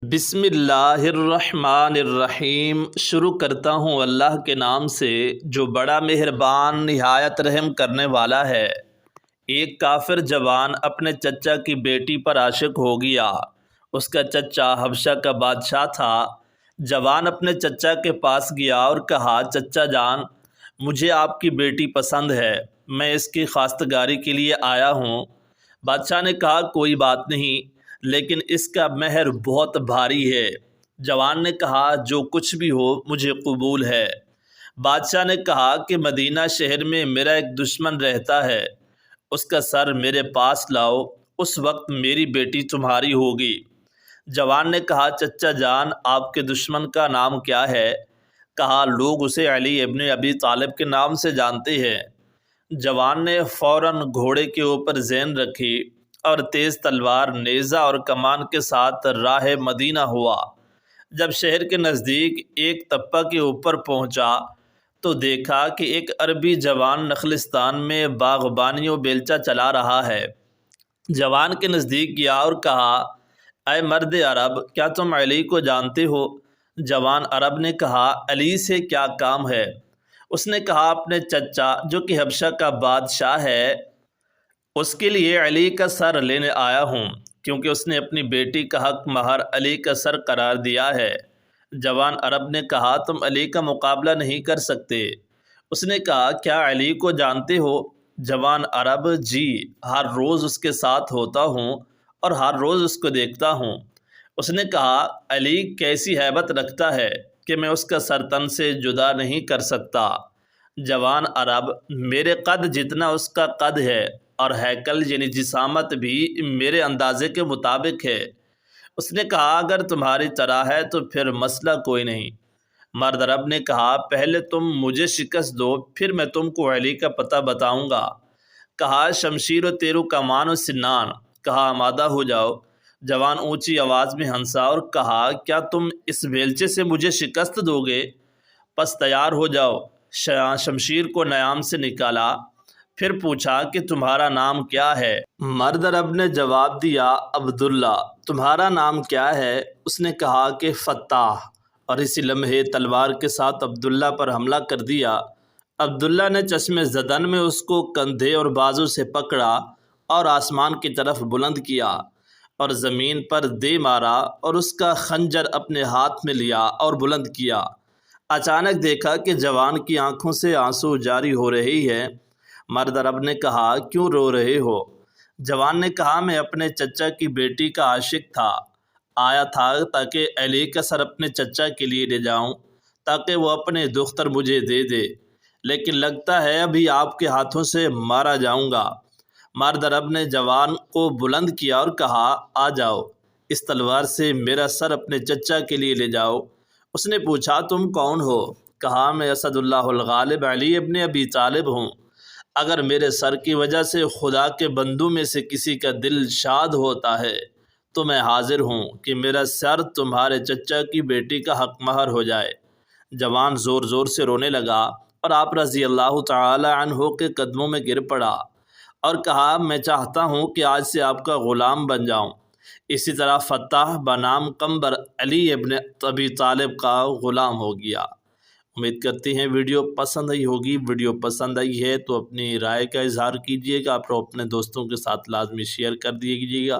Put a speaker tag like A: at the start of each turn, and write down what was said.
A: بسم اللہ الرحمن الرحیم۔ شروع کرتا ہوں اللہ کے نام سے جو بڑا مہربان نہایت رحم کرنے والا ہے۔ ایک کافر جوان اپنے چچا کی بیٹی پر عاشق ہو گیا۔ اس کا چچا حبشہ کا بادشاہ تھا۔ جوان اپنے چچا کے پاس گیا اور کہا، چچا جان، مجھے آپ کی بیٹی پسند ہے، میں اس کی خواستگاری کے لیے آیا ہوں۔ بادشاہ نے کہا، کوئی بات نہیں، لیکن اس کا مہر بہت بھاری ہے۔ جوان نے کہا، جو کچھ بھی ہو مجھے قبول ہے۔ بادشاہ نے کہا کہ مدینہ شہر میں میرا ایک دشمن رہتا ہے، اس کا سر میرے پاس لاؤ، اس وقت میری بیٹی تمہاری ہوگی۔ جوان نے کہا، چچا جان، آپ کے دشمن کا نام کیا ہے؟ کہا، لوگ اسے علی ابن ابی طالب کے نام سے جانتے ہیں۔ جوان نے فوراً گھوڑے کے اوپر زین رکھی اور تیز تلوار، نیزہ اور کمان کے ساتھ راہ مدینہ ہوا۔ جب شہر کے نزدیک ایک تپہ کے اوپر پہنچا تو دیکھا کہ ایک عربی جوان نخلستان میں باغبانی و بیلچہ چلا رہا ہے۔ جوان کے نزدیک گیا اور کہا، اے مرد عرب، کیا تم علی کو جانتے ہو؟ جوان عرب نے کہا، علی سے کیا کام ہے؟ اس نے کہا، اپنے چچا جو کہ حبشہ کا بادشاہ ہے، اس کے لیے علی کا سر لینے آیا ہوں، کیونکہ اس نے اپنی بیٹی کا حق مہر علی کا سر قرار دیا ہے۔ جوان عرب نے کہا، تم علی کا مقابلہ نہیں کر سکتے۔ اس نے کہا، کیا علی کو جانتے ہو؟ جوان عرب، جی، ہر روز اس کے ساتھ ہوتا ہوں اور ہر روز اس کو دیکھتا ہوں۔ اس نے کہا، علی کیسی ہیبت رکھتا ہے کہ میں اس کا سر تن سے جدا نہیں کر سکتا۔ جوان عرب، میرے قد جتنا اس کا قد ہے، اور ہیکل یعنی جسامت بھی میرے اندازے کے مطابق ہے۔ اس نے کہا، اگر تمہاری طرح ہے تو پھر مسئلہ کوئی نہیں۔ مرد عرب نے کہا، پہلے تم مجھے شکست دو، پھر میں تم کو علی کا پتہ بتاؤں گا۔ کہا، شمشیر و تیر و کمان و سنان۔ کہا، آمادہ ہو جاؤ۔ جوان اونچی آواز میں ہنسا اور کہا، کیا تم اس بیلچے سے مجھے شکست دو گے؟ پس تیار ہو جاؤ۔ شمشیر کو نیام سے نکالا، پھر پوچھا کہ تمہارا نام کیا ہے؟ مرد عرب نے جواب دیا، عبداللہ۔ تمہارا نام کیا ہے؟ اس نے کہا کہ فتاح، اور اسی لمحے تلوار کے ساتھ عبداللہ پر حملہ کر دیا۔ عبداللہ نے چشم زدن میں اس کو کندھے اور بازو سے پکڑا اور آسمان کی طرف بلند کیا اور زمین پر دے مارا، اور اس کا خنجر اپنے ہاتھ میں لیا اور بلند کیا۔ اچانک دیکھا کہ جوان کی آنکھوں سے آنسو جاری ہو رہی ہے۔ مرد عرب نے کہا، کیوں رو رہے ہو؟ جوان نے کہا، میں اپنے چچا کی بیٹی کا عاشق تھا، آیا تھا تاکہ علی کا سر اپنے چچا کے لیے لے جاؤں تاکہ وہ اپنے دختر مجھے دے دے، لیکن لگتا ہے ابھی آپ کے ہاتھوں سے مارا جاؤں گا۔ مرد عرب نے جوان کو بلند کیا اور کہا، آ جاؤ، اس تلوار سے میرا سر اپنے چچا کے لیے لے جاؤ۔ اس نے پوچھا، تم کون ہو؟ کہا، میں اسد اللہ الغالب علی ابن ابی طالب ہوں۔ اگر میرے سر کی وجہ سے خدا کے بندوں میں سے کسی کا دل شاد ہوتا ہے تو میں حاضر ہوں کہ میرا سر تمہارے چچا کی بیٹی کا حق مہر ہو جائے۔ جوان زور زور سے رونے لگا اور آپ رضی اللہ تعالی عنہ کے قدموں میں گر پڑا اور کہا، میں چاہتا ہوں کہ آج سے آپ کا غلام بن جاؤں۔ اسی طرح فتح بنام قمبر علی ابن ابی طالب کا غلام ہو گیا۔ امید کرتے ہیں ویڈیو پسند آئی ہوگی۔ ویڈیو پسند آئی ہے تو اپنی رائے کا اظہار کیجیے گا، آپ اپنے دوستوں کے ساتھ لازمی شیئر کر دیجیے گا۔